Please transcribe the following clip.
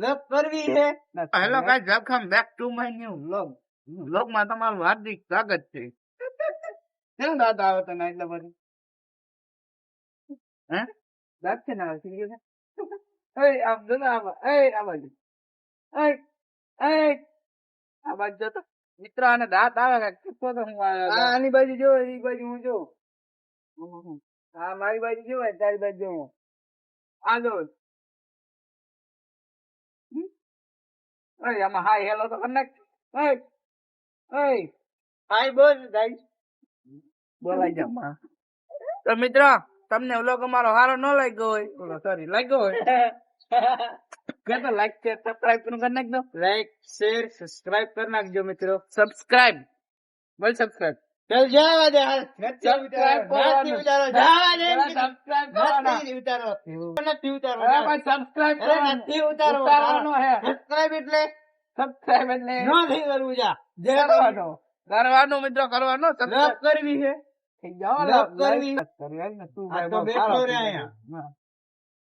લપ કરવી છે. Hello guys, welcome back to my new vlog. વ્લોગમાં તમારું હાર્દિક સ્વાગત છે. કેમ દાંત આવે તને એટલે બધું? હે? દાંત છે ને આવે છે કે? આમ જો ને આમ, આ બાજુ. આ બાજુ જો તો. મિત્રો આને દાંત આવે કે ચૂપો તો હું આની બાજુ જો, એ બાજુ હું જો. હા, મારી બાજુ જો, તારી બાજુ જો. આ જો. આમાં હાય હેલો તો કરી નાખ. હાય બોલ ગાઈસ. બોલાઈ જા. તો મિત્રો તમને વ્લોગ અમારો સારો ન લાગ્યો હોય, સોરી લાગ્યો હોય કે તો લાઈક શેર સબસ્ક્રાઇબ કરી નાખજો. લાઈક શેર સબસ્ક્રાઇબ કરી નાખજો મિત્રો. સબસ્ક્રાઇબ બોલ સબસ્ક્રાઇબ. ચલ જવા દે હાલ. સબસ્ક્રાઇબ નથી ઉતારો. જવા દે. સબસ્ક્રાઇબ કરવાના. નથી ઉતારો. નથી ઉતારો. અરે ભાઈ સબસ્ક્રાઇબ અરે નથી ઉતારો. ઉતારવાનો હે. સબસ્ક્રાઇબ એટલે સબસ્ક્રાઇબ એટલે નથી કરવું જા. કરવાનું મિત્રો કરવાનું. લપ કરવી છે. થઈ જાઓ લપ કરવી. કરવી ને તું આ તો ભાઈ બહુ બેઠો સારો રે થઈ અહીંયા. ગયો. હા.